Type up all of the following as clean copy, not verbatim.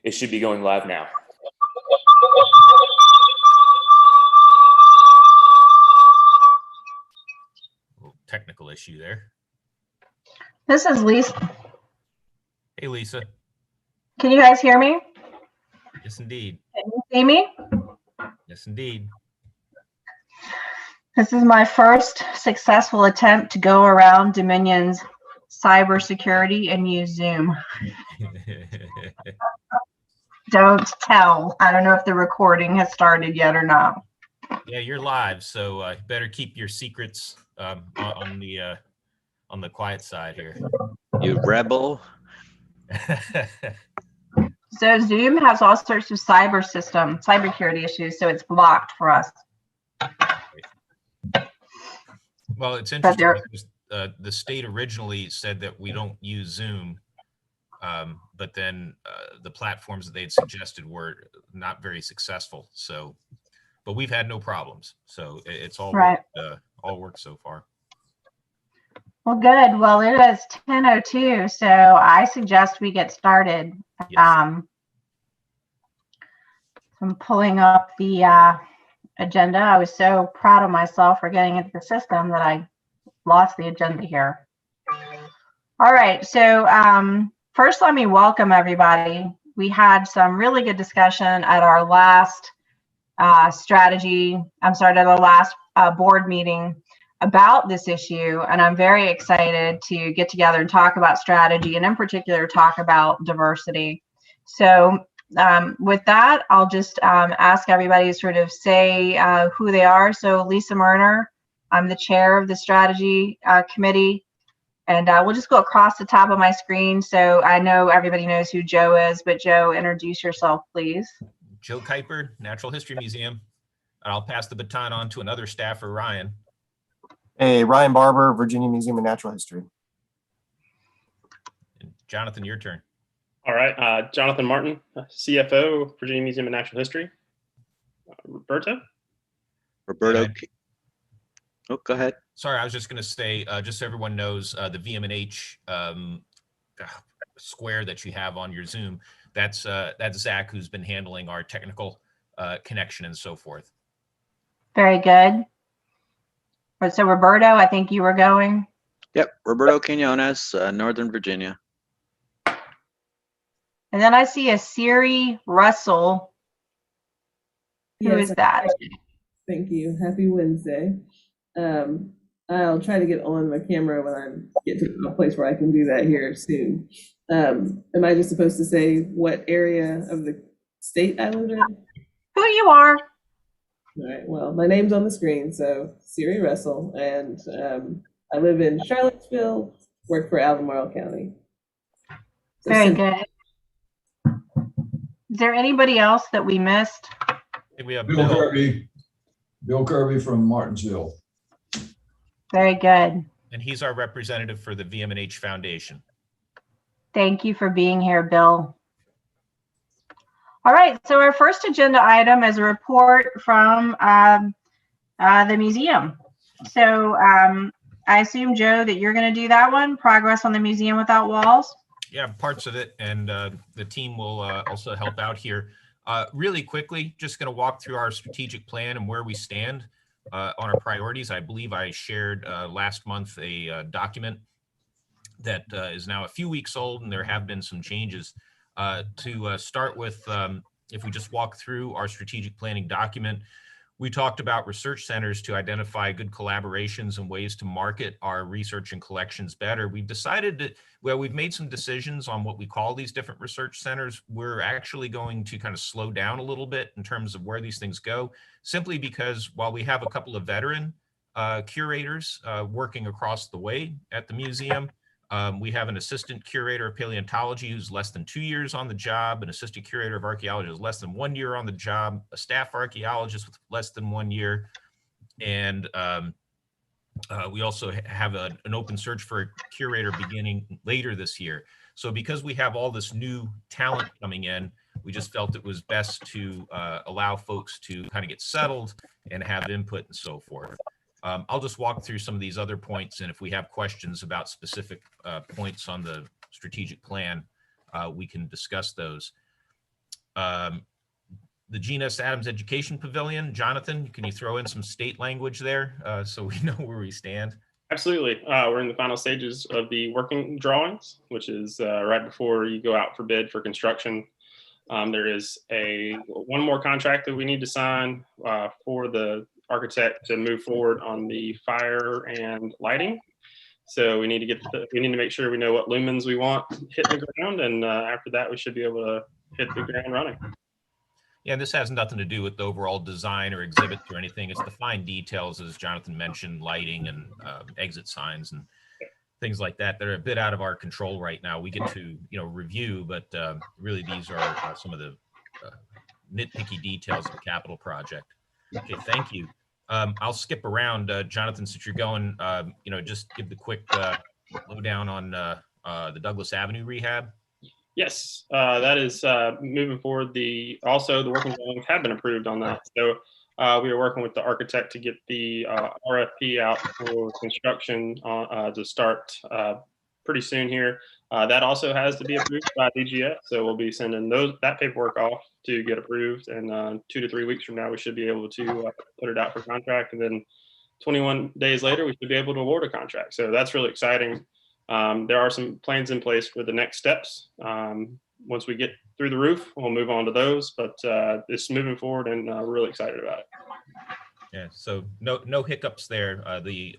It should be going live now. Technical issue there. This is Lisa. Hey, Lisa. Can you guys hear me? Yes, indeed. Can you see me? Yes, indeed. This is my first successful attempt to go around Dominion's cybersecurity and use Zoom. Don't tell. I don't know if the recording has started yet or not. Yeah, you're live, so better keep your secrets on the quiet side here. You rebel. So Zoom has all sorts of cybersecurity issues, so it's blocked for us. Well, it's interesting because the state originally said that we don't use Zoom, but then the platforms that they'd suggested were not very successful. So, but we've had no problems. So it's all right. All worked so far. Well, good. Well, it is 10:02, so I suggest we get started. Yes. I'm pulling up the agenda. I was so proud of myself for getting into the system that I lost the agenda here. All right, so first let me welcome everybody. We had some really good discussion at our last board meeting about this issue, and I'm very excited to get together and talk about strategy, and in particular talk about diversity. So with that, I'll just ask everybody to sort of say who they are. So Lisa Merner, I'm the chair of the strategy committee, and we'll just go across the top of my screen so I know everybody knows who Joe is, but Joe, introduce yourself, please. Joe Kuiper, Natural History Museum. I'll pass the baton on to another staffer, Ryan. Hey, Ryan Barber, Virginia Museum of Natural History. And Jonathan, your turn. All right, Jonathan Martin, CFO, Virginia Museum of Natural History. Roberto. Oh, go ahead. Sorry, I was just going to say, just so everyone knows, the VM&H square that you have on your Zoom, that's Zach, who's been handling our technical connection and so forth. Very good. So Roberto, I think you were going. Yep, Roberto Quinones, Northern Virginia. And then I see a Siri Russell. Who is that? Thank you. Happy Wednesday. I'll try to get on my camera when I get to a place where I can do that here soon. Am I just supposed to say what area of the state I live in? Who you are. All right, well, my name's on the screen, so Siri Russell, and I live in Charlottesville, work for Albemarle County. So very good. Is there anybody else that we missed? We have Bill Kirby. Bill Kirby from Martinsville. Very good. And he's our representative for the VM&H Foundation. Thank you for being here, Bill. All right, so our first agenda item is a report from the museum. So I assume, Joe, that you're going to do that one, Progress on the Museum Without Walls? Yeah, parts of it, and the team will also help out here. Really quickly, just going to walk through our strategic plan and where we stand on our priorities. I believe I shared last month a document that is now a few weeks old, and there have been some changes. To start with, if we just walk through our strategic planning document, we talked about research centers to identify good collaborations and ways to market our research and collections better. We've decided that, well, we've made some decisions on what we call these different research centers. We're actually going to kind of slow down a little bit in terms of where these things go, simply because while we have a couple of veteran curators working across the way at the museum, we have an assistant curator of paleontology who's less than 2 years on the job, an assistant curator of archaeology who's less than 1 year on the job, a staff archaeologist with less than 1 year, and we also have an open search for a curator beginning later this year. So because we have all this new talent coming in, we just felt it was best to allow folks to kind of get settled and have input and so forth. I'll just walk through some of these other points, and if we have questions about specific points on the strategic plan, we can discuss those. The Gene S. Adams Education Pavilion. Jonathan, can you throw in some state language there so we know where we stand? Absolutely. We're in the final stages of the working drawings, which is right before you go out for bid for construction. There is one more contract that we need to sign for the architect to move forward on the fire and lighting. So we need to make sure we know what lumens we want hitting the ground, and after that we should be able to hit the ground running. Yeah, this has nothing to do with the overall design or exhibits or anything. It's the fine details, as Jonathan mentioned, lighting and exit signs and things like that. They're a bit out of our control right now. We get to, review, but really these are some of the nitpicky details of the capital project. Okay, thank you. I'll skip around, Jonathan, since you're going, just give the quick lowdown on the Douglas Avenue rehab. Yes, that is moving forward. Also the working drawings have been approved on that. So we are working with the architect to get the RFP out for construction to start pretty soon here. That also has to be approved by DGS. So we'll be sending that paperwork off to get approved. And 2 to 3 weeks from now, we should be able to put it out for contract. And then 21 days later, we should be able to award a contract. So that's really exciting. There are some plans in place for the next steps. Once we get through the roof, we'll move on to those, but it's moving forward and we're really excited about it. Yeah, so no hiccups there. The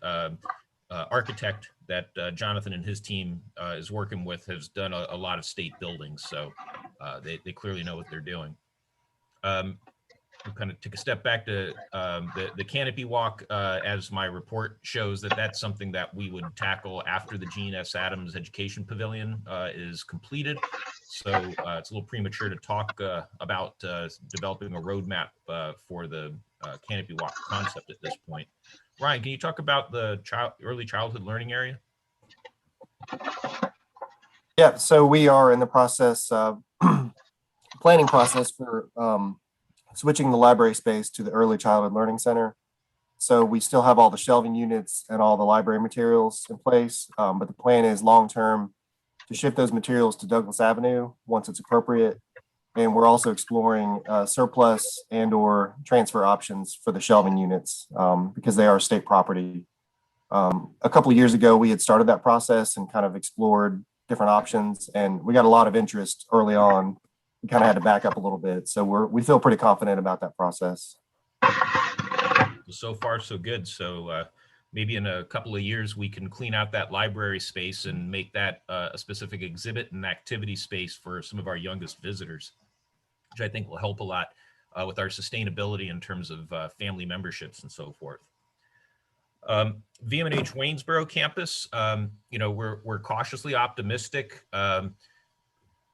architect that Jonathan and his team is working with has done a lot of state buildings, so they clearly know what they're doing. We'll kind of take a step back to the canopy walk, as my report shows that's something that we would tackle after the Gene S. Adams Education Pavilion is completed. So it's a little premature to talk about developing a roadmap for the canopy walk concept at this point. Ryan, can you talk about the early childhood learning area? Yeah, so we are in the process of planning process for switching the library space to the Early Childhood Learning Center. So we still have all the shelving units and all the library materials in place, but the plan is long-term to shift those materials to Douglas Avenue once it's appropriate. And we're also exploring surplus and or transfer options for the shelving units because they are state property. A couple of years ago, we had started that process and kind of explored different options, and we got a lot of interest early on. We kind of had to back up a little bit. So we feel pretty confident about that process. So far, so good. So maybe in a couple of years, we can clean out that library space and make that a specific exhibit and activity space for some of our youngest visitors, which I think will help a lot with our sustainability in terms of family memberships and so forth. VMNH Waynesboro campus, we're cautiously optimistic.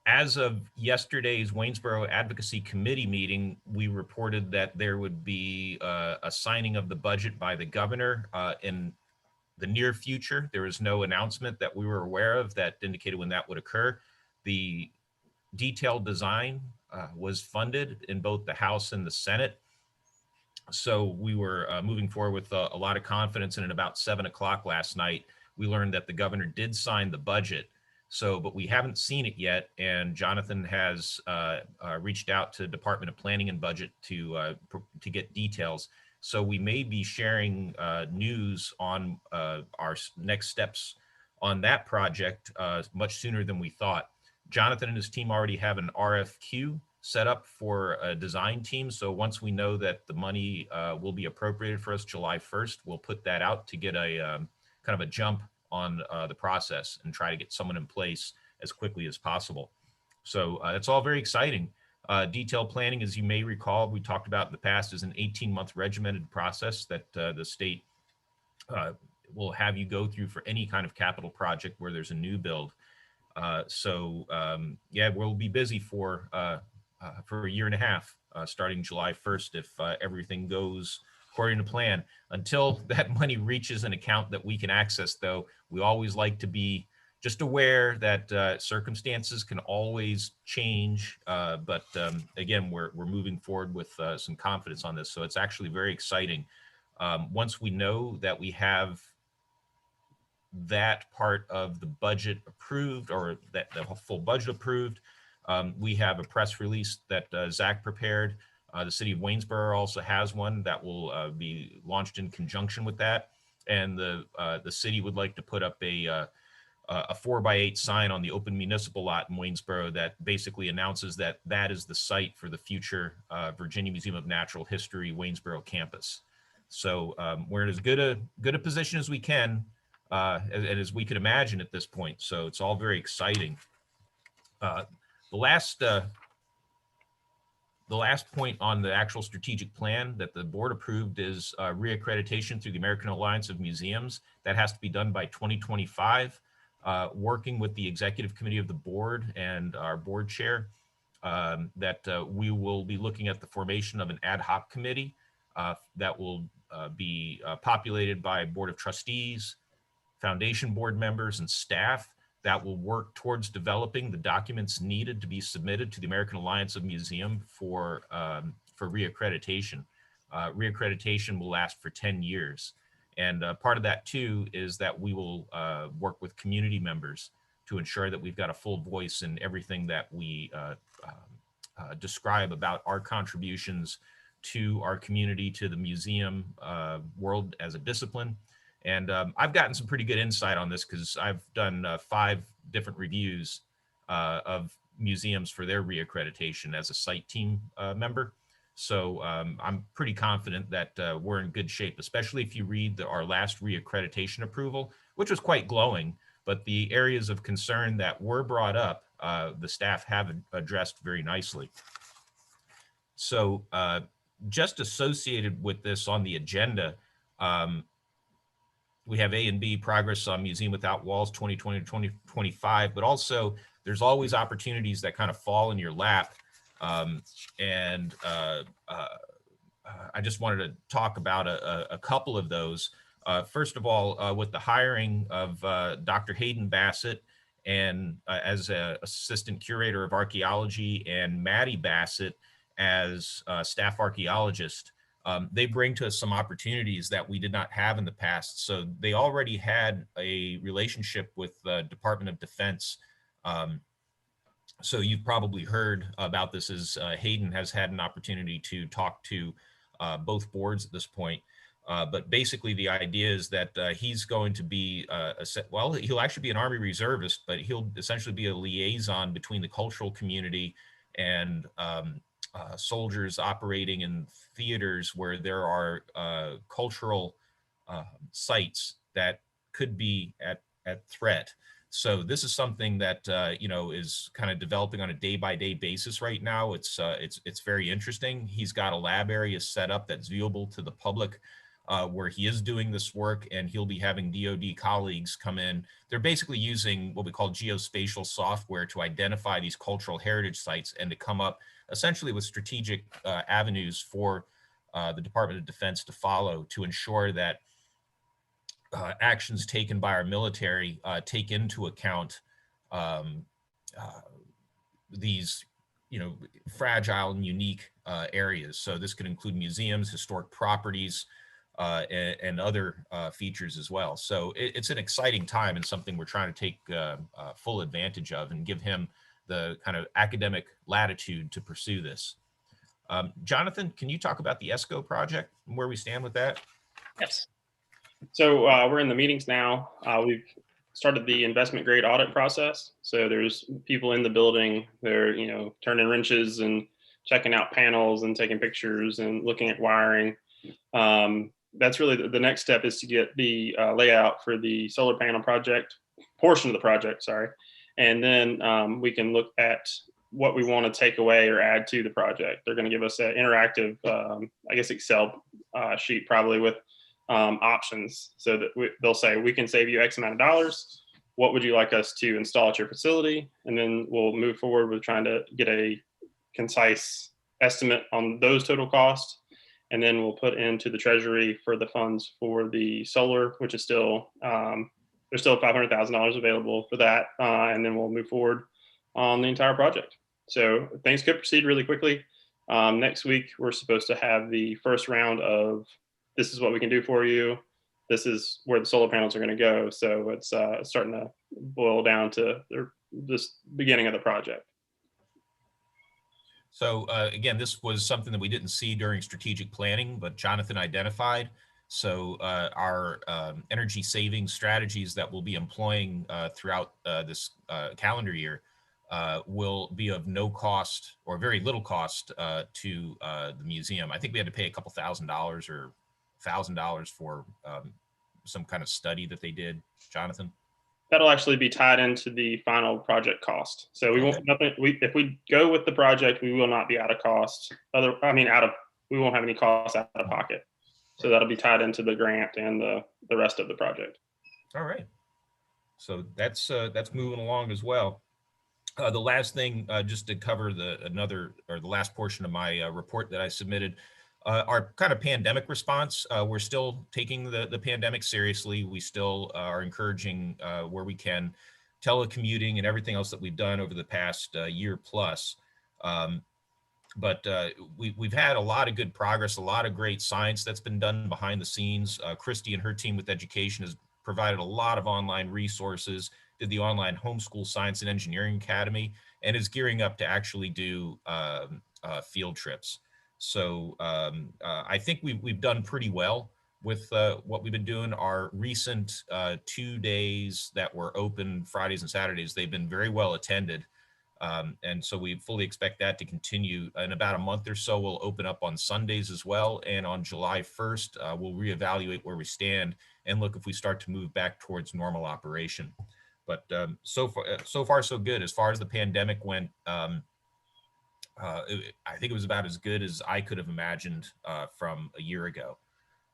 As of yesterday's Waynesboro Advocacy Committee meeting, we reported that there would be a signing of the budget by the governor in the near future. There was no announcement that we were aware of that indicated when that would occur. The detailed design was funded in both the House and the Senate. So we were moving forward with a lot of confidence, and at about 7 o'clock last night, we learned that the governor did sign the budget. So, but we haven't seen it yet, and Jonathan has reached out to Department of Planning and Budget to get details. So we may be sharing news on our next steps on that project much sooner than we thought. Jonathan and his team already have an RFQ set up for a design team. So once we know that the money will be appropriated for us July 1st, we'll put that out to get a kind of a jump on the process and try to get someone in place as quickly as possible. So it's all very exciting. Detailed planning, as you may recall, we talked about in the past, is an 18-month regimented process that the state will have you go through for any kind of capital project where there's a new build. Yeah, we'll be busy for a year and a half, starting July 1st, if everything goes according to plan. Until that money reaches an account that we can access, though, we always like to be just aware that circumstances can always change. But again, we're moving forward with some confidence on this. So it's actually very exciting. Once we know that we have that part of the budget approved, or that the full budget approved, We have a press release that Zach prepared. The city of Waynesboro also has one that will be launched in conjunction with that. And the city would like to put up a 4x8 sign on the open municipal lot in Waynesboro that basically announces that that is the site for the future Virginia Museum of Natural History Waynesboro campus. So we're in as good a position as we can, and as we could imagine at this point. So it's all very exciting. The last point on the actual strategic plan that the board approved is reaccreditation through the American Alliance of Museums. That has to be done by 2025. Working with the executive committee of the board and our board chair, that we will be looking at the formation of an ad hoc committee that will be populated by board of trustees, foundation board members, and staff that will work towards developing the documents needed to be submitted to the American Alliance of Museum for reaccreditation. Reaccreditation will last for 10 years. And part of that too is that we will work with community members to ensure that we've got a full voice in everything that we describe about our contributions to our community, to the museum world as a discipline. And I've gotten some pretty good insight on this because I've done 5 different reviews of museums for their reaccreditation as a site team member. So I'm pretty confident that we're in good shape, especially if you read our last reaccreditation approval, which was quite glowing, but the areas of concern that were brought up, the staff have addressed very nicely. So just associated with this on the agenda, we have A and B, progress on Museum Without Walls 2020 to 2025, but also there's always opportunities that kind of fall in your lap. I just wanted to talk about a couple of those. First of all, with the hiring of Dr. Hayden Bassett and as an assistant curator of archaeology, and Maddie Bassett as a staff archaeologist, they bring to us some opportunities that we did not have in the past. So they already had a relationship with the Department of Defense. So you've probably heard about this as Hayden has had an opportunity to talk to both boards at this point. But basically the idea is that he's going to be, he'll actually be an Army reservist, but he'll essentially be a liaison between the cultural community and soldiers operating in theaters where there are cultural sites that could be at threat. So this is something that is kind of developing on a day-by-day basis right now. It's very interesting. He's got a lab area set up that's viewable to the public where he is doing this work, and he'll be having DoD colleagues come in. They're basically using what we call geospatial software to identify these cultural heritage sites and to come up essentially with strategic avenues for the Department of Defense to follow to ensure that actions taken by our military take into account these, fragile and unique areas. So this could include museums, historic properties, and other features as well. So it's an exciting time and something we're trying to take full advantage of and give him the kind of academic latitude to pursue this. Jonathan, can you talk about the ESCO project and where we stand with that? Yes. So we're in the meetings now. We've started the investment grade audit process. So there's people in the building. They're, turning wrenches and checking out panels and taking pictures and looking at wiring. That's really the next step, is to get the layout for the solar panel portion of the project, sorry. And then we can look at what we want to take away or add to the project. They're going to give us an interactive, Excel sheet probably with options, so that they'll say, we can save you X amount of dollars. What would you like us to install at your facility? And then we'll move forward with trying to get a concise estimate on those total costs. And then we'll put into the treasury for the funds for the solar, which is still, there's still $500,000 available for that. And then we'll move forward on the entire project. So things could proceed really quickly. Next week, we're supposed to have the first round of, this is what we can do for you. This is where the solar panels are going to go. So it's starting to boil down to this beginning of the project. So again, this was something that we didn't see during strategic planning, but Jonathan identified. So our energy saving strategies that we'll be employing throughout this calendar year will be of no cost or very little cost to the museum. I think we had to pay a couple $1,000 or $1,000 for some kind of study that they did, Jonathan. That'll actually be tied into the final project cost. So we won't, if we go with the project, we will not be out of cost. We won't have any costs out of pocket. So that'll be tied into the grant and the rest of the project. All right. So that's moving along as well. The last thing, just to cover the last portion of my report that I submitted, our kind of pandemic response. We're still taking the pandemic seriously. We still are encouraging where we can telecommuting and everything else that we've done over the past year plus. But we've had a lot of good progress, a lot of great science that's been done behind the scenes. Christy and her team with education has provided a lot of online resources, did the online homeschool science and engineering academy, and is gearing up to actually do field trips. So I think we've done pretty well with what we've been doing. Our recent 2 days that were open, Fridays and Saturdays, they've been very well attended. And so we fully expect that to continue. In about a month or so, we'll open up on Sundays as well. And on July 1st, we'll reevaluate where we stand and look if we start to move back towards normal operation. But so far, so good. As far as the pandemic went, I think it was about as good as I could have imagined from a year ago.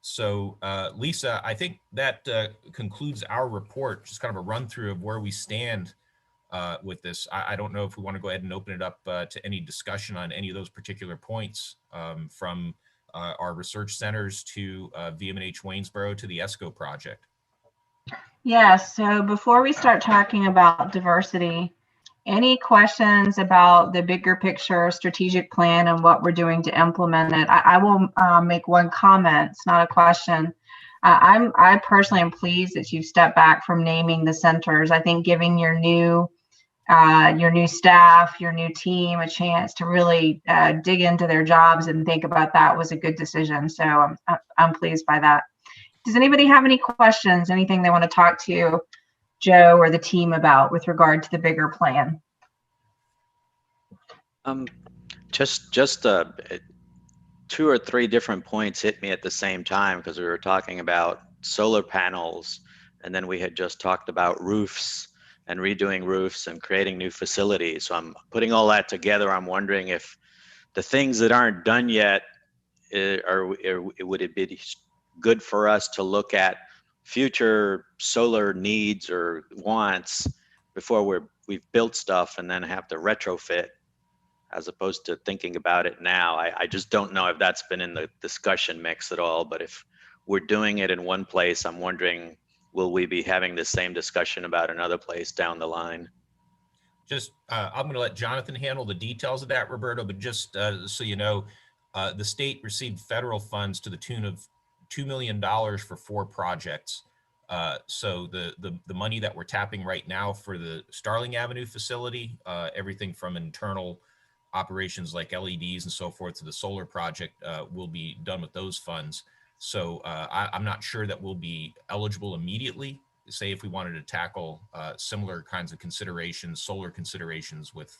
So Lisa, I think that concludes our report, just kind of a run through of where we stand with this. I don't know if we want to go ahead and open it up to any discussion on any of those particular points, from our research centers to VMNH Waynesboro to the ESCO project. Yes, so before we start talking about diversity, any questions about the bigger picture strategic plan and what we're doing to implement it? I will make one comment. It's not a question. I personally am pleased that you've stepped back from naming the centers. I think giving your new staff, your new team a chance to really dig into their jobs and think about that was a good decision. So I'm pleased by that. Does anybody have any questions, anything they want to talk to Joe or the team about with regard to the bigger plan? Just 2 or 3 different points hit me at the same time, because we were talking about solar panels, and then we had just talked about roofs and redoing roofs and creating new facilities. So I'm putting all that together. I'm wondering if the things that aren't done yet, would it be good for us to look at future solar needs or wants before we've built stuff and then have to retrofit, as opposed to thinking about it now? I just don't know if that's been in the discussion mix at all, but if we're doing it in one place, I'm wondering, will we be having the same discussion about another place down the line? Just, I'm going to let Jonathan handle the details of that, Roberto, but just so you know, the state received federal funds to the tune of $2 million for 4 projects. So the money that we're tapping right now for the Starling Avenue facility, everything from internal operations like LEDs and so forth to the solar project will be done with those funds. So I'm not sure that we'll be eligible immediately, say if we wanted to tackle similar kinds of considerations, solar considerations with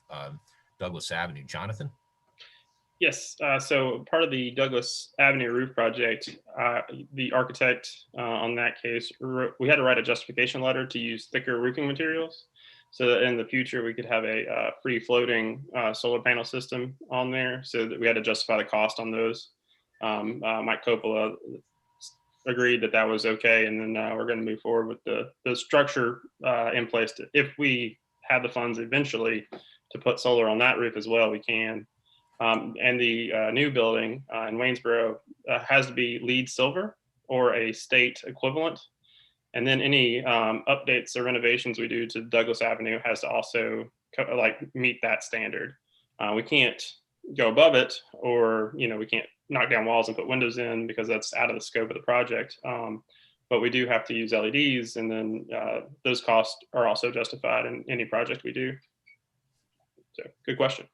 Douglas Avenue. Jonathan? Yes, so part of the Douglas Avenue roof project, the architect on that case, we had to write a justification letter to use thicker roofing materials so that in the future we could have a free floating solar panel system on there, so that we had to justify the cost on those. Mike Coppola agreed that was okay, and then we're going to move forward with the structure in place. If we have the funds eventually to put solar on that roof as well, we can. And the new building in Waynesboro has to be LEED silver or a state equivalent. And then any updates or renovations we do to Douglas Avenue has to also meet that standard. We can't go above it, or we can't knock down walls and put windows in, because that's out of the scope of the project. But we do have to use LEDs, and then those costs are also justified in any project we do. So good question.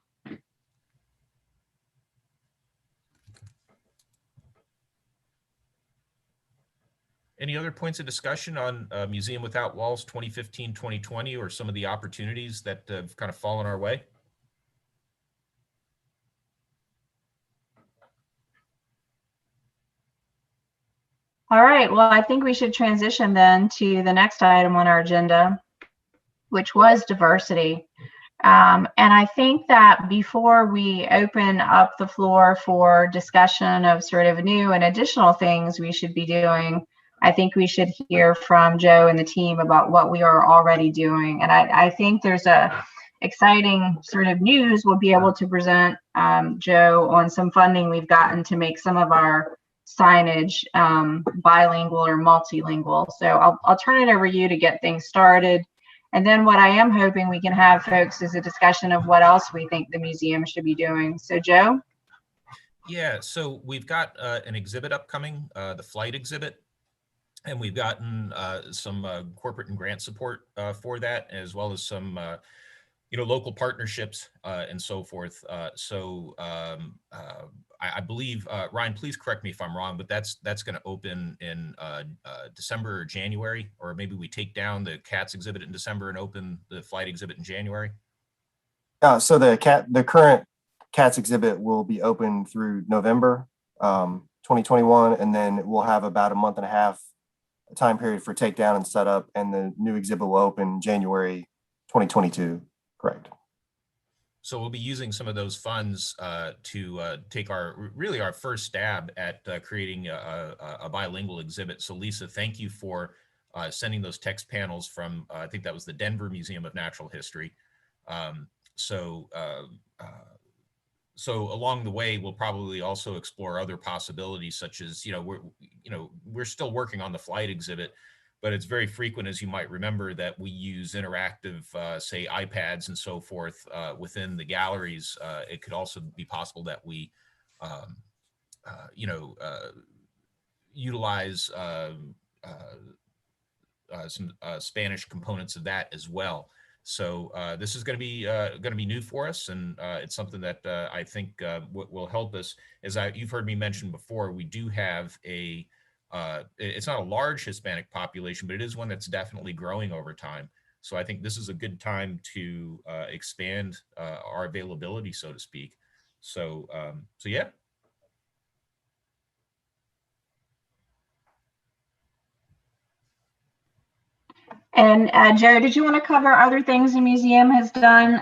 Any other points of discussion on Museum Without Walls 2015, 2020, or some of the opportunities that have kind of fallen our way? All right, well, I think we should transition then to the next item on our agenda, which was diversity. And I think that before we open up the floor for discussion of sort of new and additional things we should be doing, I think we should hear from Joe and the team about what we are already doing. And I think there's a exciting sort of news we'll be able to present, Joe, on some funding we've gotten to make some of our signage bilingual or multilingual. So I'll turn it over to you to get things started. And then what I am hoping we can have, folks, is a discussion of what else we think the museum should be doing. So, Joe? Yeah, so we've got an exhibit upcoming, the flight exhibit, and we've gotten some corporate and grant support for that, as well as some local partnerships and so forth. I believe, Ryan, please correct me if I'm wrong, but that's going to open in December or January, or maybe we take down the CATS exhibit in December and open the flight exhibit in January. So the current CATS exhibit will be open through November 2021, and then we'll have about a month and a half time period for takedown and setup, and the new exhibit will open January 2022. Correct. So we'll be using some of those funds to take our first stab at creating a bilingual exhibit. So Lisa, thank you for sending those text panels from, I think that was the Denver Museum of Natural History. So along the way, we'll probably also explore other possibilities, such as, we're still working on the flight exhibit, but it's very frequent, as you might remember, that we use interactive, say, iPads and so forth within the galleries. It could also be possible that we, utilize some Spanish components of that as well. So this is going to be new for us, and it's something that I think will help us. As you've heard me mention before, we do have it's not a large Hispanic population, but it is one that's definitely growing over time. So I think this is a good time to expand our availability, so to speak. So yeah. And Joe, did you want to cover other things the museum has done,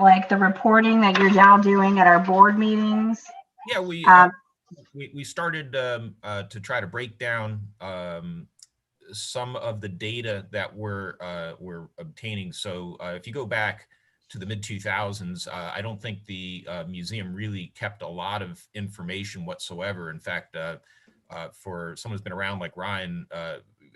like the reporting that you're now doing at our board meetings? Yeah, we started to try to break down some of the data that we're obtaining. So if you go back to the mid-2000s, I don't think the museum really kept a lot of information whatsoever. In fact, for someone who's been around like Ryan,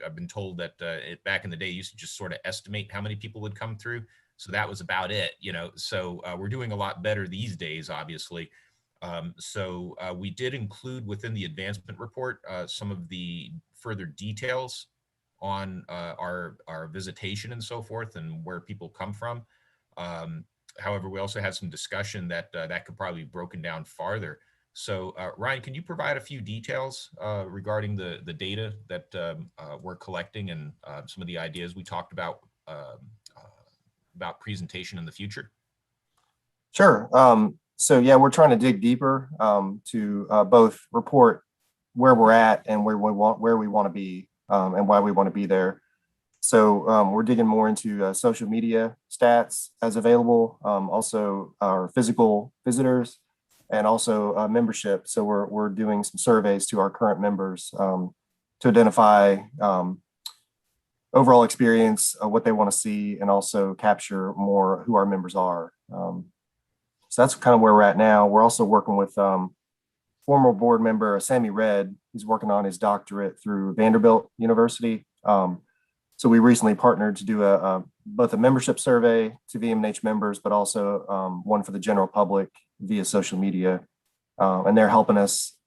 I've been told that back in the day, you used to just sort of estimate how many people would come through. So that was about it, So we're doing a lot better these days, obviously. So we did include within the advancement report some of the further details on our visitation and so forth, and where people come from. However, we also had some discussion that that could probably be broken down farther. So Ryan, can you provide a few details regarding the data that we're collecting and some of the ideas we talked about presentation in the future? Sure. So yeah, we're trying to dig deeper to both report where we're at and where we want to be and why we want to be there. So we're digging more into social media stats as available, also our physical visitors, and also membership. So we're doing some surveys to our current members to identify overall experience, what they want to see, and also capture more who our members are. So that's kind of where we're at now. We're also working with former board member Sammy Red. He's working on his doctorate through Vanderbilt University. So we recently partnered to do both a membership survey to VMNH members, but also one for the general public via social media. And they're helping us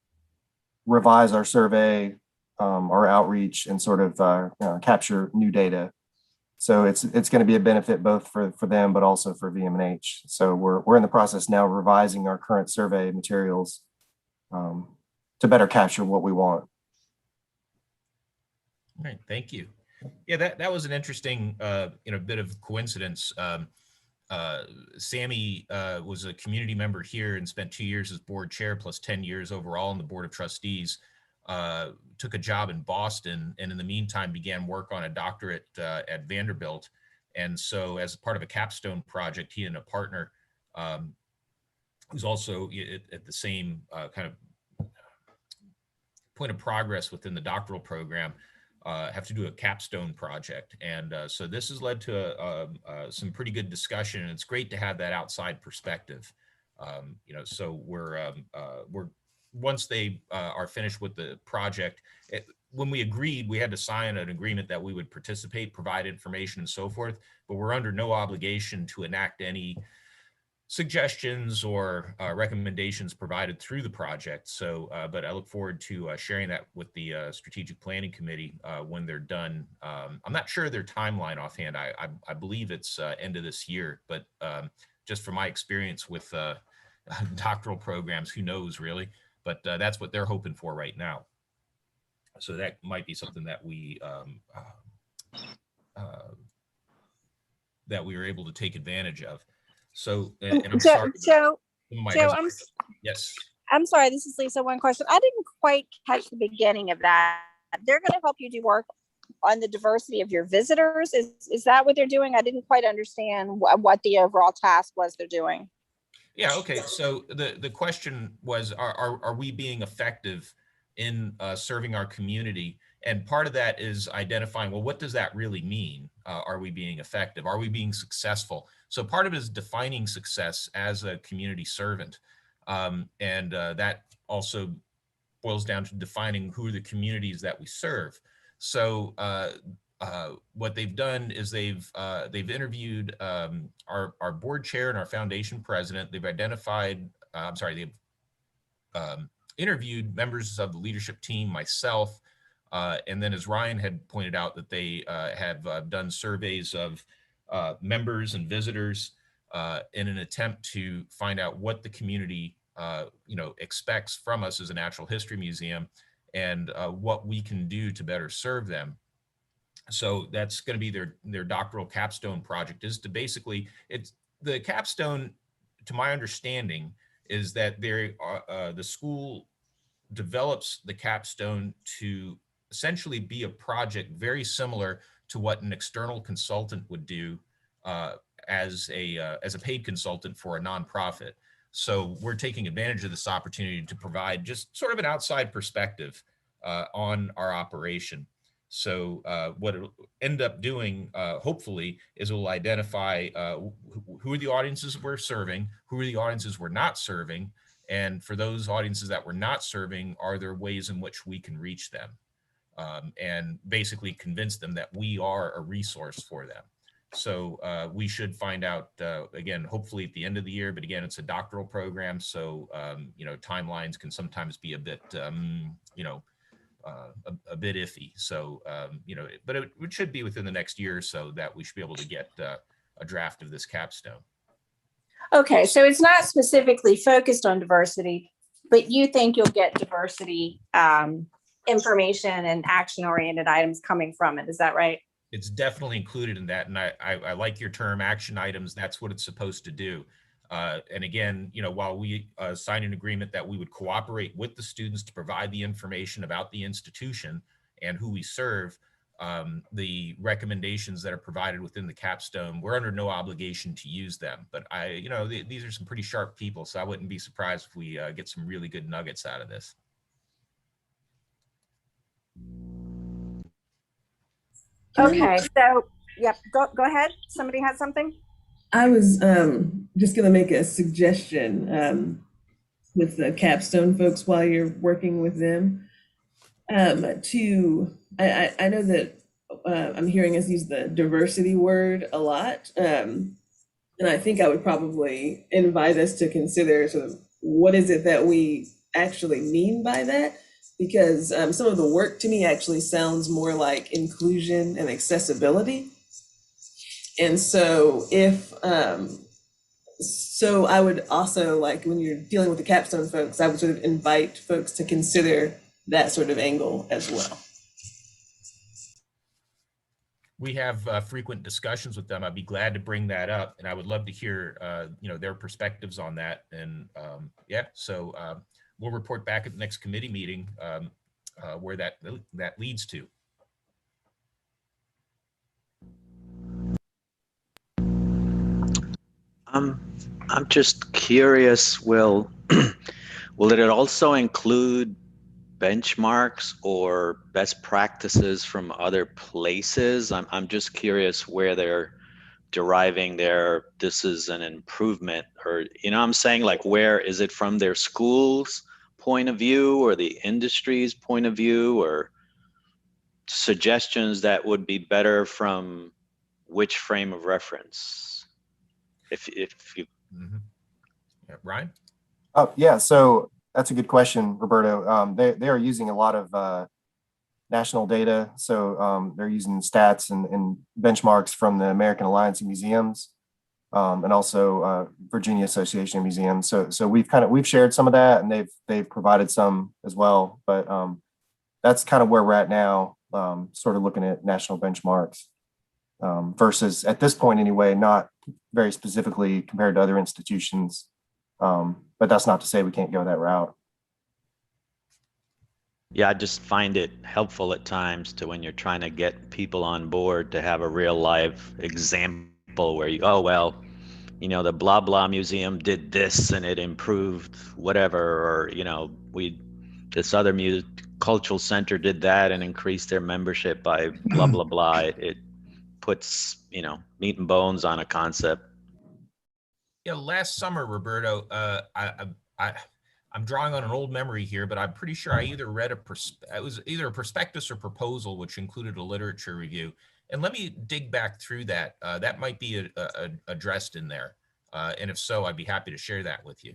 revise our survey, our outreach, and sort of capture new data. So it's going to be a benefit both for them, but also for VMNH. So we're in the process now of revising our current survey materials to better capture what we want. All right, thank you. Yeah, that was an interesting, bit of coincidence. Sammy was a community member here and spent 2 years as board chair plus 10 years overall on the board of trustees. Took a job in Boston, and in the meantime began work on a doctorate at Vanderbilt. And so as part of a capstone project, he and a partner who's also at the same kind of point of progress within the doctoral program, have to do a capstone project. And so this has led to some pretty good discussion, and it's great to have that outside perspective. So we're once they are finished with the project, when we agreed, we had to sign an agreement that we would participate, provide information and so forth, but we're under no obligation to enact any suggestions or recommendations provided through the project. So, but I look forward to sharing that with the Strategic Planning Committee when they're done. I'm not sure their timeline offhand. I believe it's end of this year, but just from my experience with doctoral programs, who knows really? But that's what they're hoping for right now. So that might be something that we were able to take advantage of. So, and I'm sorry. Joe, Yes. I'm sorry, this is Lisa. One question. I didn't quite catch the beginning of that. They're going to help you do work on the diversity of your visitors. Is that what they're doing? I didn't quite understand what the overall task was they're doing. Yeah, okay. So the question was, are we being effective in serving our community? And part of that is identifying, well, what does that really mean? Are we being effective? Are we being successful? So part of it is defining success as a community servant. And that also boils down to defining who are the communities that we serve. So what they've done is they've interviewed our board chair and our foundation president. They've identified, they've interviewed members of the leadership team, myself, and then as Ryan had pointed out, that they have done surveys of members and visitors in an attempt to find out what the community expects from us as a natural history museum, and what we can do to better serve them. So that's going to be their doctoral capstone project, is to basically, it's the capstone, to my understanding, is that the school develops the capstone to essentially be a project very similar to what an external consultant would do as a paid consultant for a nonprofit. So we're taking advantage of this opportunity to provide just sort of an outside perspective on our operation. So what it'll end up doing, hopefully, is we'll identify who are the audiences we're serving, who are the audiences we're not serving, and for those audiences that we're not serving, are there ways in which we can reach them, and basically convince them that we are a resource for them. So we should find out, again, hopefully at the end of the year, but again, it's a doctoral program. So, timelines can sometimes be a bit, a bit iffy. So, but it should be within the next year or so that we should be able to get a draft of this capstone. Okay, so it's not specifically focused on diversity, but you think you'll get diversity information and action-oriented items coming from it. Is that right? It's definitely included in that. And I like your term action items. That's what it's supposed to do. And again, while we signed an agreement that we would cooperate with the students to provide the information about the institution and who we serve, the recommendations that are provided within the capstone, we're under no obligation to use them. But these are some pretty sharp people, so I wouldn't be surprised if we get some really good nuggets out of this. Okay, so yep, go ahead. Somebody had something? I was just going to make a suggestion with the capstone folks while you're working with them. I know that I'm hearing us use the diversity word a lot. And I think I would probably invite us to consider sort of what is it that we actually mean by that? Because some of the work to me actually sounds more like inclusion and accessibility. And so so I would also, like, when you're dealing with the capstone folks, I would sort of invite folks to consider that sort of angle as well. we have frequent discussions with them. I'd be glad to bring that up, and I would love to hear their perspectives on that. And yeah, so we'll report back at the next committee meeting where that leads to. I'm just curious, will it also include benchmarks or best practices from other places? I'm just curious where they're deriving this is an improvement, or, I'm saying, like, where is it from their school's point of view or the industry's point of view, or suggestions that would be better from which frame of reference? If you Yeah, Ryan? Oh, yeah. So that's a good question, Roberto. They are using a lot of national data. So they're using stats and benchmarks from the American Alliance of Museums and also Virginia Association of Museums. So we've shared some of that, and they've provided some as well. But that's kind of where we're at now, sort of looking at national benchmarks versus, at this point anyway, not very specifically compared to other institutions. But that's not to say we can't go that route. Yeah, I just find it helpful at times to, when you're trying to get people on board, to have a real live example where the blah blah museum did this and it improved whatever, or this other cultural center did that and increased their membership by blah blah blah. It puts meat and bones on a concept. Yeah, last summer, Roberto, I'm drawing on an old memory here, but I'm pretty sure I either read it was either a prospectus or proposal, which included a literature review. And let me dig back through that. That might be addressed in there. And if so, I'd be happy to share that with you.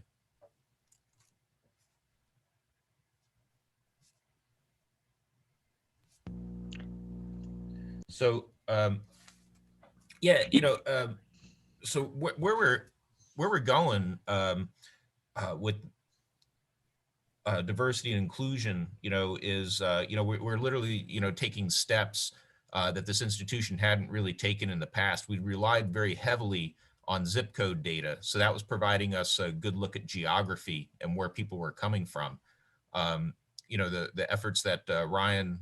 So, yeah, so where we're going with diversity and inclusion, is, we're literally, taking steps that this institution hadn't really taken in the past. We relied very heavily on zip code data. So that was providing us a good look at geography and where people were coming from. The efforts that Ryan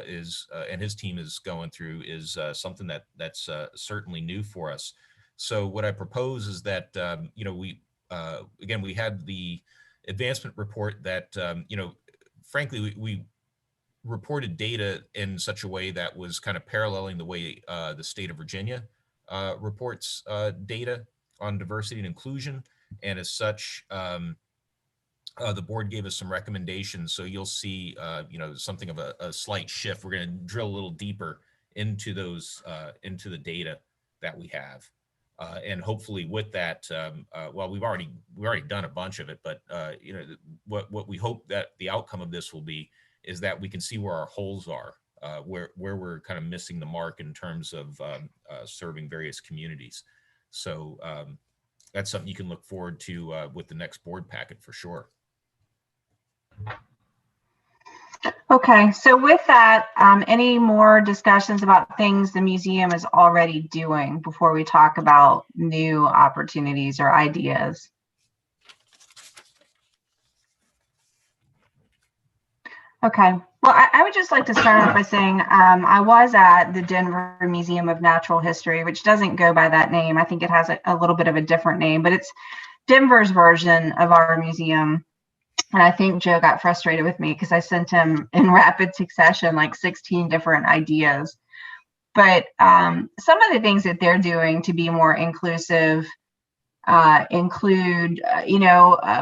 is and his team is going through is something that's certainly new for us. So what I propose is that, we had the advancement report that, frankly, we reported data in such a way that was kind of paralleling the way the state of Virginia reports data on diversity and inclusion. And as such, the board gave us some recommendations. So you'll see, something of a slight shift. We're going to drill a little deeper into those, into the data that we have. And hopefully with that, we've already done a bunch of it, but what we hope that the outcome of this will be is that we can see where our holes are, where we're kind of missing the mark in terms of serving various communities. So that's something you can look forward to with the next board packet for sure. Okay, so with that, any more discussions about things the museum is already doing before we talk about new opportunities or ideas? Okay, well, I would just like to start off by saying I was at the Denver Museum of Natural History, which doesn't go by that name. I think it has a little bit of a different name, but it's Denver's version of our museum. And I think Joe got frustrated with me because I sent him in rapid succession like 16 different ideas. But some of the things that they're doing to be more inclusive include,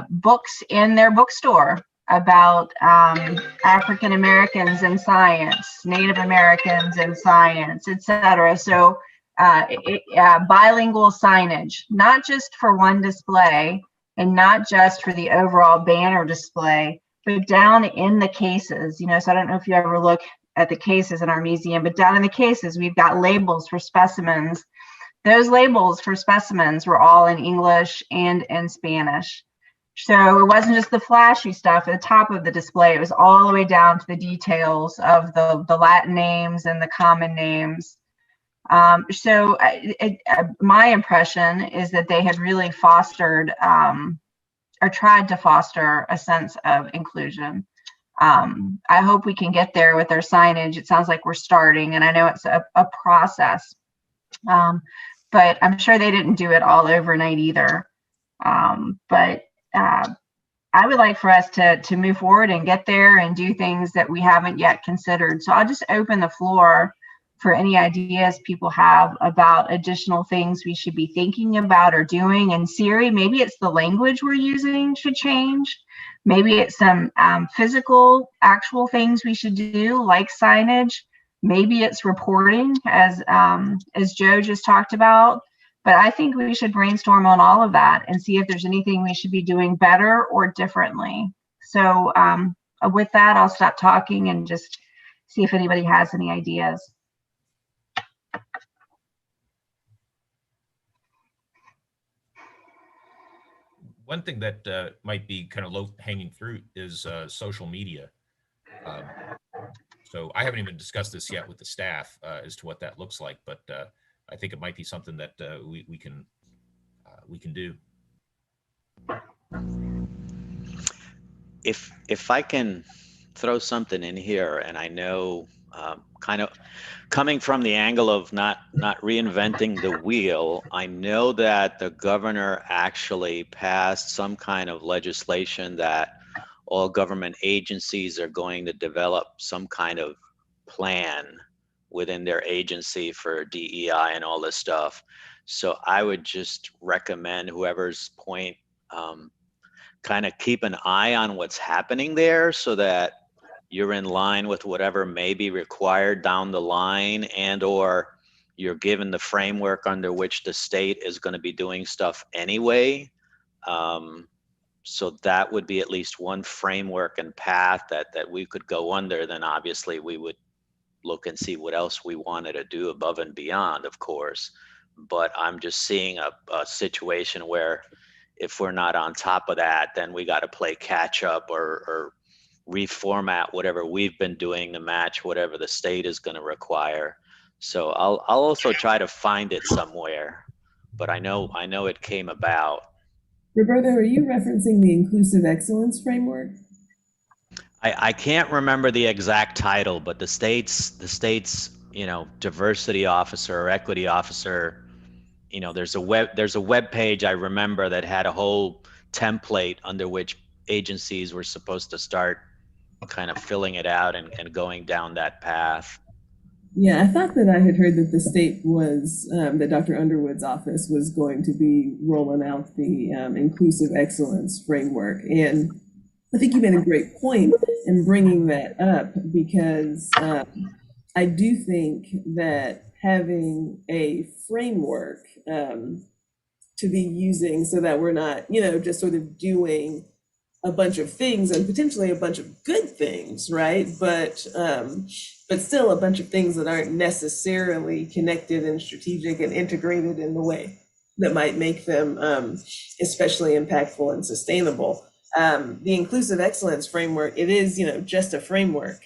books in their bookstore about African Americans in science, Native Americans in science, etc. So bilingual signage, not just for one display, and not just for the overall banner display, but down in the cases. So I don't know if you ever look at the cases in our museum, but down in the cases, we've got labels for specimens. Those labels for specimens were all in English and in Spanish. So it wasn't just the flashy stuff at the top of the display, it was all the way down to the details of the Latin names and the common names. My impression is that they had really fostered or tried to foster a sense of inclusion. I hope we can get there with our signage. It sounds like we're starting, and I know it's a process, but I'm sure they didn't do it all overnight either. I would like for us to move forward and get there and do things that we haven't yet considered. So I'll just open the floor for any ideas people have about additional things we should be thinking about or doing. And Siri, maybe it's the language we're using should change. Maybe it's some physical, actual things we should do, like signage. Maybe it's reporting, as Joe just talked about. But I think we should brainstorm on all of that and see if there's anything we should be doing better or differently. So with that, I'll stop talking and just see if anybody has any ideas. One thing that might be kind of low hanging fruit is social media. So I haven't even discussed this yet with the staff as to what that looks like, but I think it might be something that we can do. If I can throw something in here, and I know kind of coming from the angle of not reinventing the wheel, I know that the governor actually passed some kind of legislation that all government agencies are going to develop some kind of plan within their agency for DEI and all this stuff. So I would just recommend whoever's point, kind of keep an eye on what's happening there so that you're in line with whatever may be required down the line, and or you're given the framework under which the state is going to be doing stuff anyway. So that would be at least one framework and path that we could go under. Then obviously we would look and see what else we wanted to do above and beyond, of course. But I'm just seeing a situation where if we're not on top of that, then we got to play catch up or reformat whatever we've been doing to match whatever the state is going to require. So I'll also try to find it somewhere, but I know it came about. Roberto, are you referencing the Inclusive Excellence Framework? I can't remember the exact title, but the state's diversity officer or equity officer, there's a web page I remember that had a whole template under which agencies were supposed to start kind of filling it out and going down that path. Yeah, I thought that I had heard that the state was, that Dr. Underwood's office was going to be rolling out the Inclusive Excellence Framework. And I think you made a great point in bringing that up, because I do think that having a framework to be using so that we're not, just sort of doing a bunch of things and potentially a bunch of good things, right? But still a bunch of things that aren't necessarily connected and strategic and integrated in the way that might make them especially impactful and sustainable. The Inclusive Excellence Framework, it is, just a framework.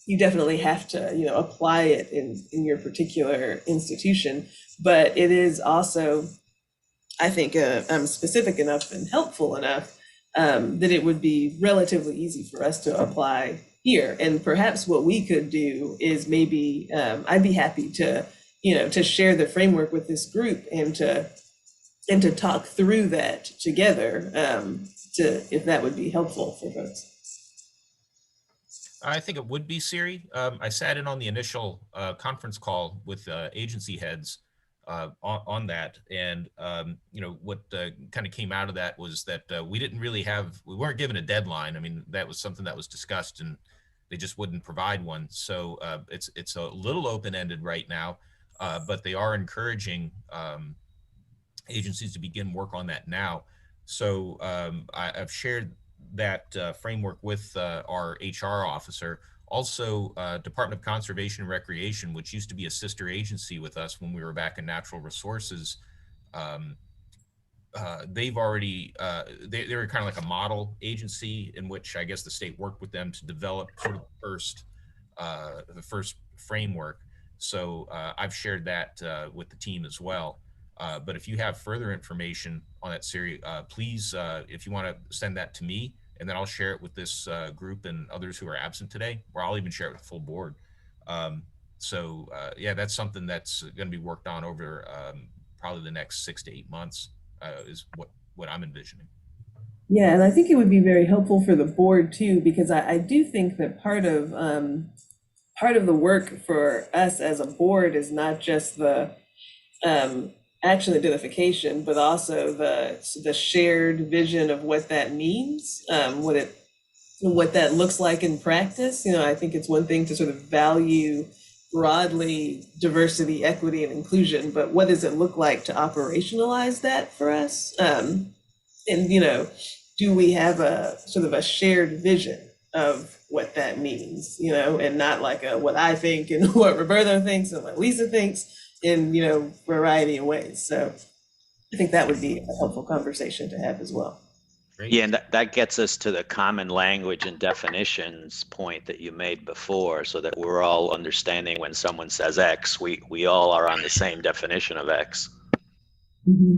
You definitely have to, apply it in your particular institution, but it is also, I think, specific enough and helpful enough that it would be relatively easy for us to apply here. And perhaps what we could do is maybe, I'd be happy to, to share the framework with this group and to talk through that together, if that would be helpful for folks. I think it would be, Siri. I sat in on the initial conference call with agency heads on that, and what kind of came out of that was that we weren't given a deadline. I mean, that was something that was discussed, and they just wouldn't provide one. So it's a little open-ended right now, but they are encouraging agencies to begin work on that now. So I've shared that framework with our HR officer. Also, Department of Conservation and Recreation, which used to be a sister agency with us when we were back in Natural Resources, they've already, they were kind of like a model agency in which I guess the state worked with them to develop sort of the first framework. So I've shared that with the team as well. But if you have further information on that series, please, if you want to send that to me, and then I'll share it with this group and others who are absent today, or I'll even share it with the full board. Yeah, that's something that's going to be worked on over probably the next 6 to 8 months is what I'm envisioning. Yeah, and I think it would be very helpful for the board too, because I do think that part of the work for us as a board is not just the action identification, but also the shared vision of what that means, what that looks like in practice. I think it's one thing to sort of value broadly diversity, equity, and inclusion, but what does it look like to operationalize that for us? And do we have a sort of a shared vision of what that means, and not like what I think and what Roberto thinks and what Lisa thinks in, a variety of ways. So I think that would be a helpful conversation to have as well. Great. Yeah, and that gets us to the common language and definitions point that you made before, so that we're all understanding when someone says X, we all are on the same definition of X. Mm-hmm.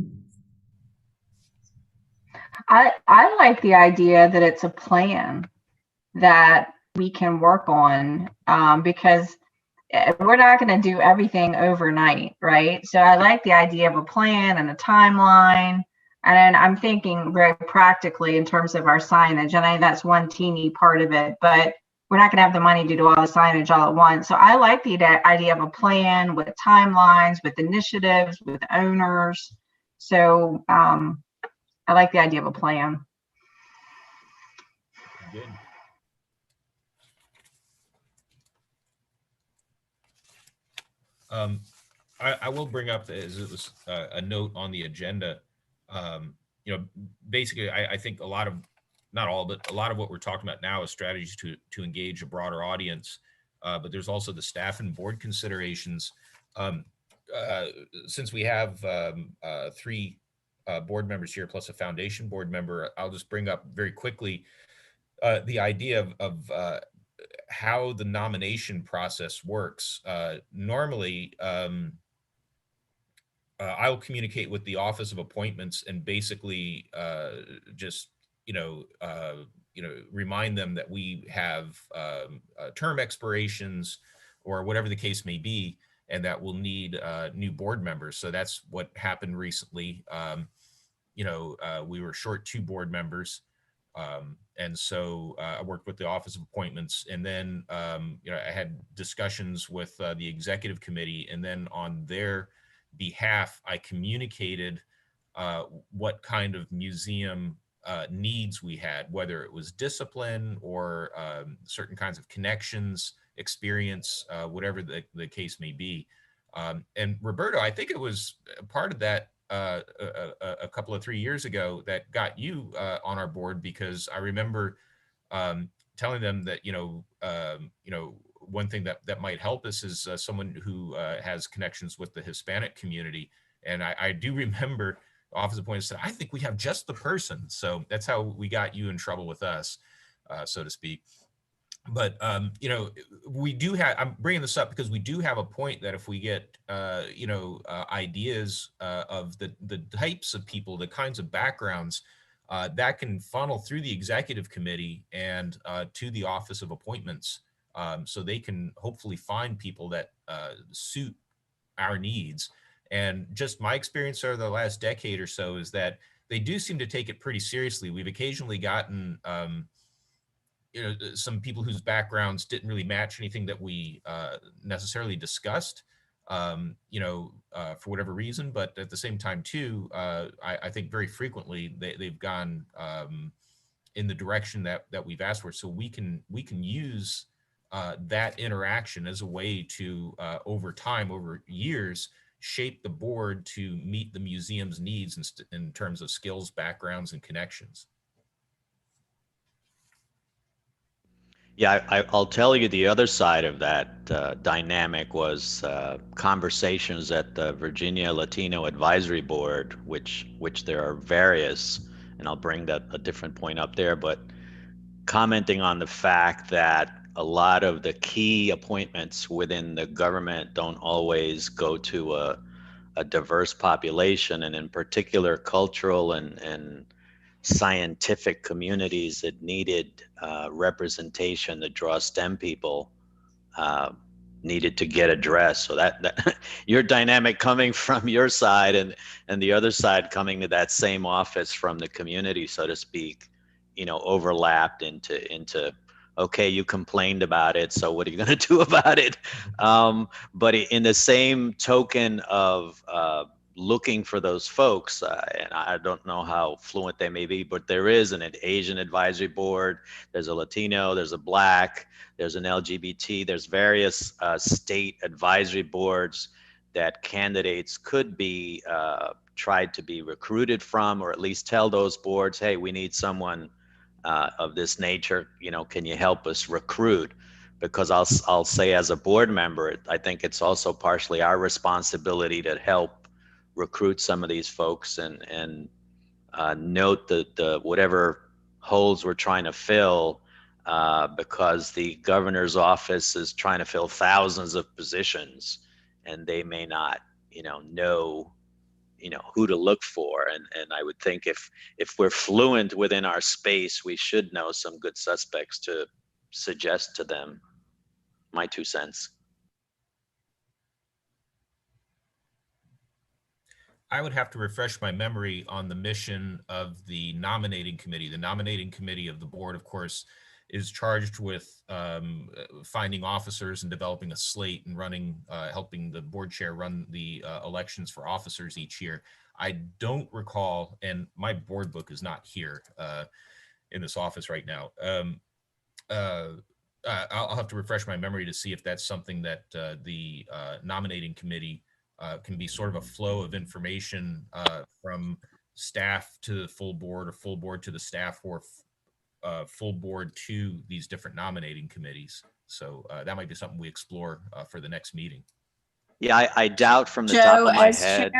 I like the idea that it's a plan that we can work on, because we're not going to do everything overnight, right? So I like the idea of a plan and a timeline. And I'm thinking very practically in terms of our signage. And I think that's one teeny part of it, but we're not going to have the money to do all the signage all at once. So I like the idea of a plan with timelines, with initiatives, with owners. So I like the idea of a plan. Good. I will bring up, as it was a note on the agenda, basically I think a lot of, not all, but a lot of what we're talking about now is strategies to engage a broader audience. But there's also the staff and board considerations. Since we have 3 board members here plus a foundation board member, I'll just bring up very quickly the idea of how the nomination process works. Normally, I'll communicate with the Office of Appointments and basically just remind them that we have term expirations or whatever the case may be, and that we'll need new board members. So that's what happened recently. We were short 2 board members. And so I worked with the Office of Appointments, and then I had discussions with the executive committee, and then on their behalf, I communicated what kind of museum needs we had, whether it was discipline or certain kinds of connections, experience, whatever the case may be. And Roberto, I think it was part of that a couple of 3 years ago that got you on our board, because I remember telling them that one thing that might help us is someone who has connections with the Hispanic community. And I do remember Office of Appointments said, I think we have just the person. So that's how we got you in trouble with us, so to speak. But we do have, I'm bringing this up because we do have a point that if we get ideas of the types of people, the kinds of backgrounds that can funnel through the executive committee and to the Office of Appointments, so they can hopefully find people that suit our needs. And just my experience over the last decade or so is that they do seem to take it pretty seriously. We've occasionally gotten some people whose backgrounds didn't really match anything that we necessarily discussed, for whatever reason. But at the same time, too, I think very frequently they've gone in the direction that we've asked for. So we can use that interaction as a way to, over time, over years, shape the board to meet the museum's needs in terms of skills, backgrounds, and connections. Yeah, I'll tell you the other side of that dynamic was conversations at the Virginia Latino Advisory Board, which there are various, and I'll bring that a different point up there, but commenting on the fact that a lot of the key appointments within the government don't always go to a diverse population, and in particular cultural and scientific communities that needed representation to draw STEM people needed to get addressed. So that your dynamic coming from your side and the other side coming to that same office from the community, so to speak, overlapped into okay, you complained about it, so what are you going to do about it? But in the same token of looking for those folks, and I don't know how fluent they may be, but there is an Asian advisory board, there's a Latino, there's a Black, there's an LGBT, there's various state advisory boards that candidates could be tried to be recruited from, or at least tell those boards, hey, we need someone of this nature, can you help us recruit? Because I'll say, as a board member, I think it's also partially our responsibility to help recruit some of these folks and note the whatever holes we're trying to fill, because the governor's office is trying to fill thousands of positions, and they may not know who to look for. And I would think if we're fluent within our space, we should know some good suspects to suggest to them. My 2 cents. I would have to refresh my memory on the mission of the nominating committee. The nominating committee of the board, of course, is charged with finding officers and developing a slate and helping the board chair run the elections for officers each year. I don't recall, and my board book is not here in this office right now. I'll have to refresh my memory to see if that's something that the nominating committee can be sort of a flow of information from staff to the full board, or full board to the staff, or full board to these different nominating committees. So that might be something we explore for the next meeting. Yeah, I doubt from the top of my head.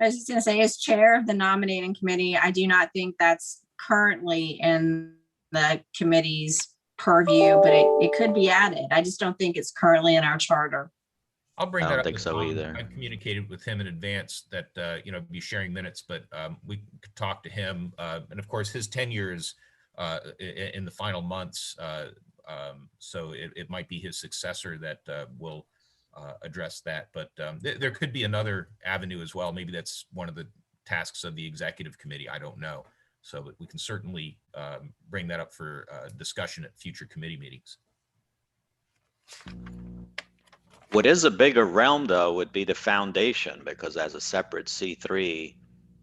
I was just going to say, as chair of the nominating committee, I do not think that's currently in the committee's purview, but it could be added. I just don't think it's currently in our charter. I'll bring I that don't up think with so Tom. either. I communicated with him in advance that be sharing minutes, but we could talk to him. And of course, his tenure is in the final months, so it might be his successor that will address that. But there could be another avenue as well. Maybe that's one of the tasks of the executive committee. I don't know. So we can certainly bring that up for discussion at future committee meetings. What is a bigger realm, though, would be the foundation, because as a separate C3,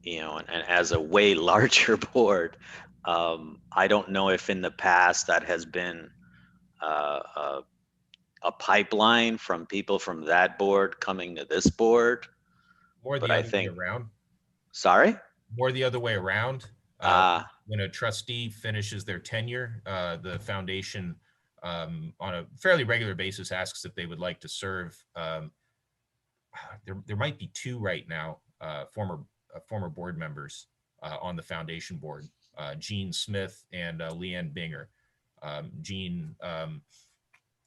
and as a way larger board, I don't know if in the past that has been a pipeline from people from that board coming to this board. More the other way around. Sorry? More the other way around. When a trustee finishes their tenure, the foundation on a fairly regular basis asks if they would like to serve. There might be 2 right now, former board members on the foundation board, Gene Smith and Leanne Binger. Gene,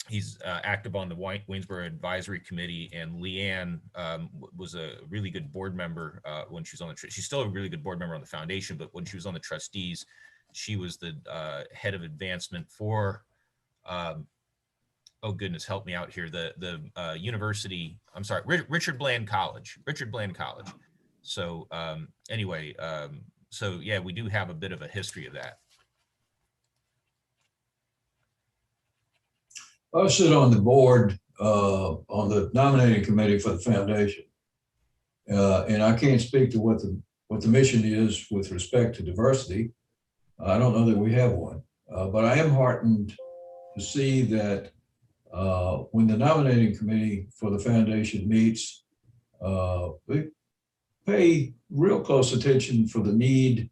he's active on the Waynesboro Advisory Committee, and Leanne was a really good board member when she was on the, she's still a really good board member on the foundation, but when she was on the trustees, she was the head of advancement for, oh goodness, help me out here, the university, I'm sorry, Richard Bland College. So anyway, so yeah, we do have a bit of a history of that. I sit on the board, on the nominating committee for the foundation. And I can't speak to what the mission is with respect to diversity. I don't know that we have one, but I am heartened to see that when the nominating committee for the foundation meets, they pay real close attention for the need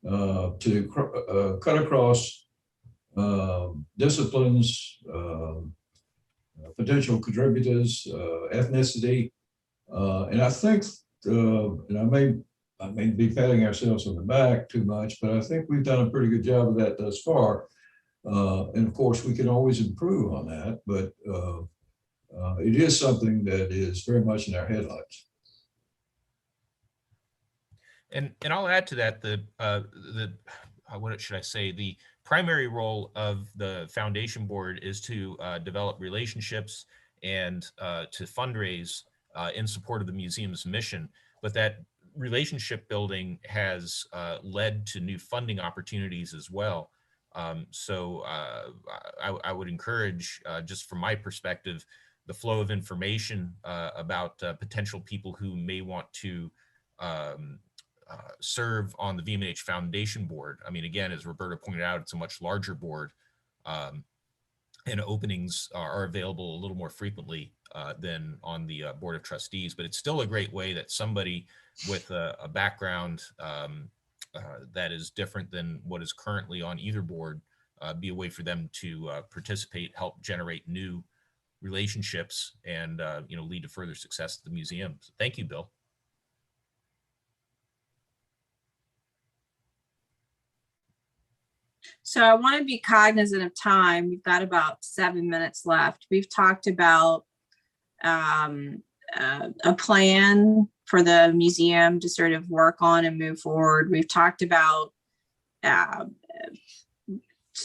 to cut across disciplines, potential contributors, ethnicity, and I think, and I may I may be patting ourselves on the back too much, but I think we've done a pretty good job of that thus far. And of course, we can always improve on that, but it is something that is very much in our headlights. And I'll add to that what should I say? The primary role of the foundation board is to develop relationships and to fundraise in support of the museum's mission. But that relationship building has led to new funding opportunities as well. So I would encourage, just from my perspective, the flow of information about potential people who may want to serve on the VMH Foundation board. I mean, again, as Roberta pointed out, it's a much larger board, and openings are available a little more frequently than on the Board of Trustees, but it's still a great way that somebody with a background that is different than what is currently on either board be a way for them to participate, help generate new relationships, and lead to further success at the museum. So thank you, Bill. So I want to be cognizant of time. We've got about 7 minutes left. We've talked about a plan for the museum to sort of work on and move forward. We've talked about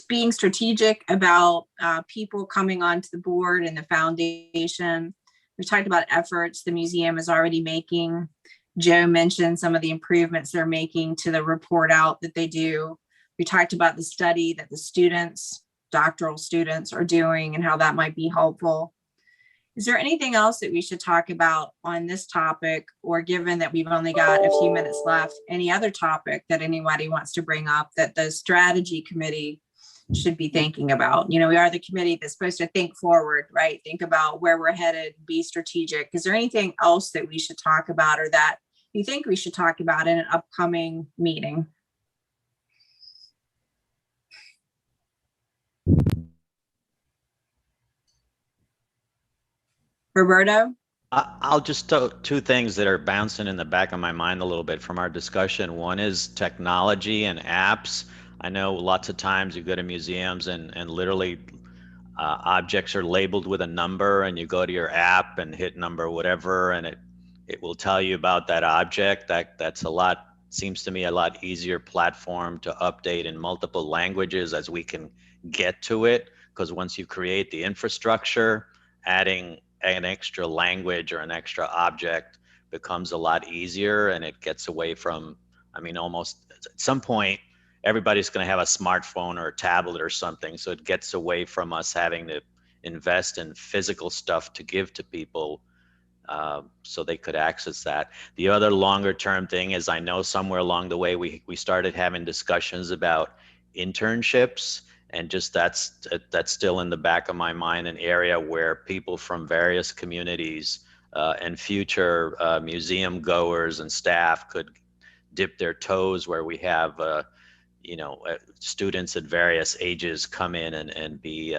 being strategic about people coming onto the board and the foundation. We've talked about efforts the museum is already making. Joe mentioned some of the improvements they're making to the report out that they do. We talked about the study that the students, doctoral students, are doing and how that might be helpful. Is there anything else that we should talk about on this topic, or given that we've only got a few minutes left, any other topic that anybody wants to bring up that the strategy committee should be thinking about? We are the committee that's supposed to think forward, right? Think about where we're headed, be strategic. Is there anything else that we should talk about, or that you think we should talk about in an upcoming meeting? Roberto? I'll just tell two things that are bouncing in the back of my mind a little bit from our discussion. One is technology and apps. I know lots of times you go to museums and literally objects are labeled with a number, and you go to your app and hit number whatever, and it will tell you about that object. That's seems to me a lot easier platform to update in multiple languages as we can get to it, because once you create the infrastructure, adding an extra language or an extra object becomes a lot easier, and it gets away from, almost at some point, everybody's going to have a smartphone or a tablet or something. So it gets away from us having to invest in physical stuff to give to people so they could access that. The other longer term thing is, I know somewhere along the way we started having discussions about internships, and just that's still in the back of my mind, an area where people from various communities and future museum goers and staff could dip their toes, where we have students at various ages come in and be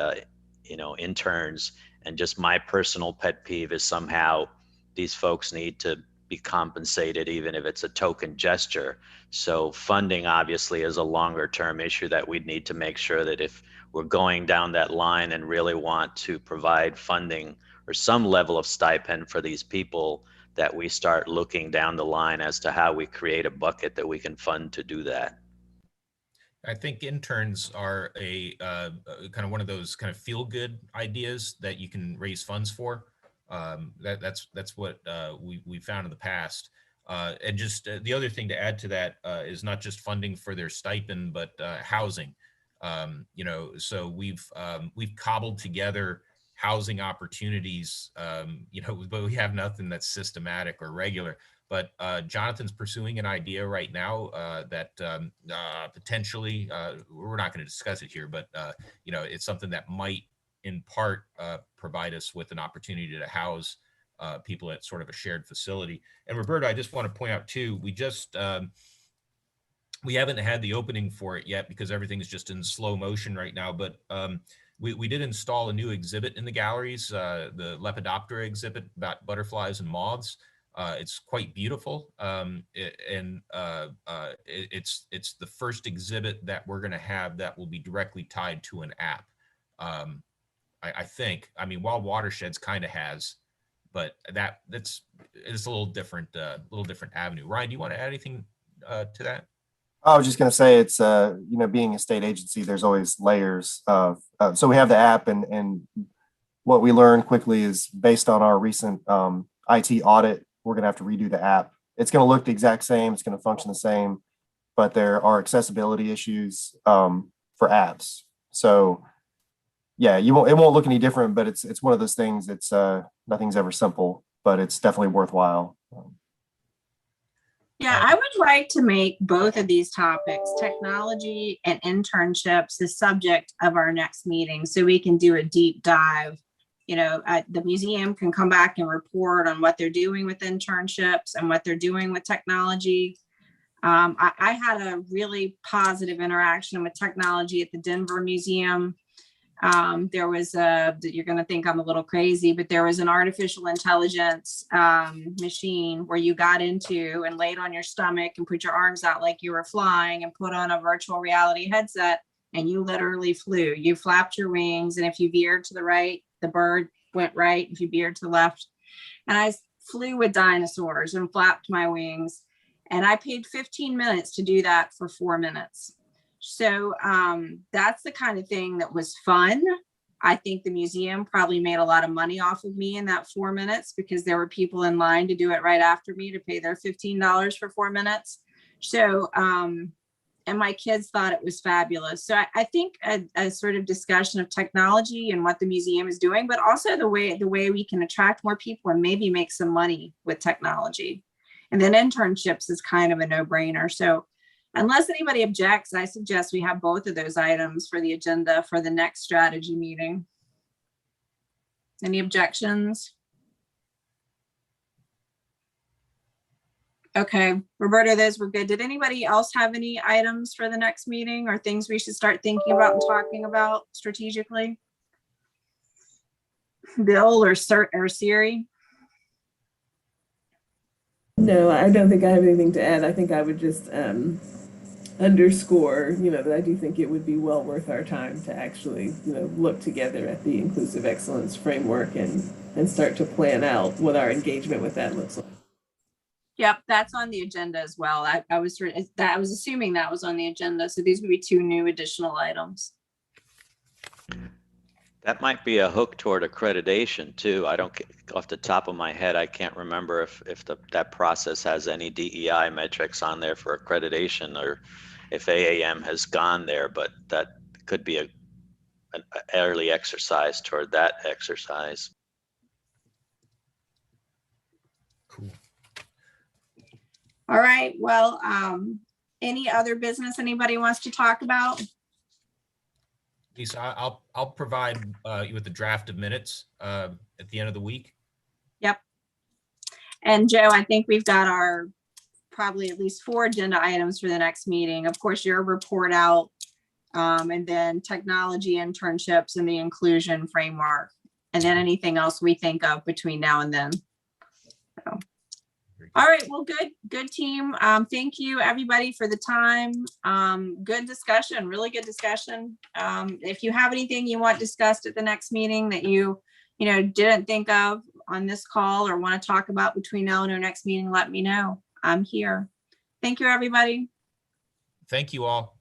interns. And just my personal pet peeve is somehow these folks need to be compensated, even if it's a token gesture. So funding obviously is a longer term issue that we'd need to make sure that if we're going down that line and really want to provide funding or some level of stipend for these people, that we start looking down the line as to how we create a bucket that we can fund to do that. I think interns are a kind of one of those kind of feel good ideas that you can raise funds for. That's what we found in the past. And just the other thing to add to that is not just funding for their stipend, but housing. So we've cobbled together housing opportunities, but we have nothing that's systematic or regular. But Jonathan's pursuing an idea right now that potentially, we're not going to discuss it here, but it's something that might in part provide us with an opportunity to house people at sort of a shared facility. And Roberta, I just want to point out too, we haven't had the opening for it yet because everything's just in slow motion right now, but we did install a new exhibit in the galleries, the Lepidoptera exhibit about butterflies and moths. It's quite beautiful. It's the first exhibit that we're going to have that will be directly tied to an app. I think, I mean, Wild Watersheds kind of has, but it's a little different avenue. Ryan, do you want to add anything to that? I was just going to say it's, being a state agency, there's always layers of, so we have the app and what we learned quickly is based on our recent IT audit, we're going to have to redo the app. It's going to look the exact same. It's going to function the same, but there are accessibility issues for apps. So yeah, it won't look any different, but it's one of those things. It's nothing's ever simple, but it's definitely worthwhile. Yeah, I would like to make both of these topics, technology and internships, the subject of our next meeting, so we can do a deep dive. The museum can come back and report on what they're doing with internships and what they're doing with technology. I had a really positive interaction with technology at the Denver Museum. There was you're going to think I'm a little crazy, but there was an artificial intelligence machine where you got into and laid on your stomach and put your arms out like you were flying and put on a virtual reality headset and you literally flew. You flapped your wings, and if you veered to the right, the bird went right. If you veered to the left, and I flew with dinosaurs and flapped my wings, and I paid 15 minutes to do that for 4 minutes. So that's the kind of thing that was fun. I think the museum probably made a lot of money off of me in that 4 minutes because there were people in line to do it right after me to pay their $15 for 4 minutes. So, and my kids thought it was fabulous. So I think a sort of discussion of technology and what the museum is doing, but also the way we can attract more people and maybe make some money with technology. And then internships is kind of a no-brainer. So unless anybody objects, I suggest we have both of those items for the agenda for the next strategy meeting. Any objections? Okay, Roberta, those were good. Did anybody else have any items for the next meeting or things we should start thinking about and talking about strategically? Bill or Siri? No, I don't think I have anything to add. I think I would just underscore, that I do think it would be well worth our time to actually, look together at the inclusive excellence framework and start to plan out what our engagement with that looks like. Yep, that's on the agenda as well. I was assuming that was on the agenda. So these would be 2 new additional items. That might be a hook toward accreditation too. I don't, off the top of my head, I can't remember if that process has any DEI metrics on there for accreditation or if AAM has gone there, but that could be an early exercise toward that exercise. Cool. All right, well, any other business anybody wants to talk about? Lisa, I'll provide you with the draft of minutes at the end of the week. Yep. And Joe, I think we've got our probably at least 4 agenda items for the next meeting. Of course, your report out, and then technology internships and the inclusion framework, and then anything else we think of between now and then. So. All right, well, good team. Thank you everybody for the time. Good discussion, really good discussion. If you have anything you want discussed at the next meeting that you didn't think of on this call or want to talk about between now and our next meeting, let me know. I'm here. Thank you, everybody. Thank you all.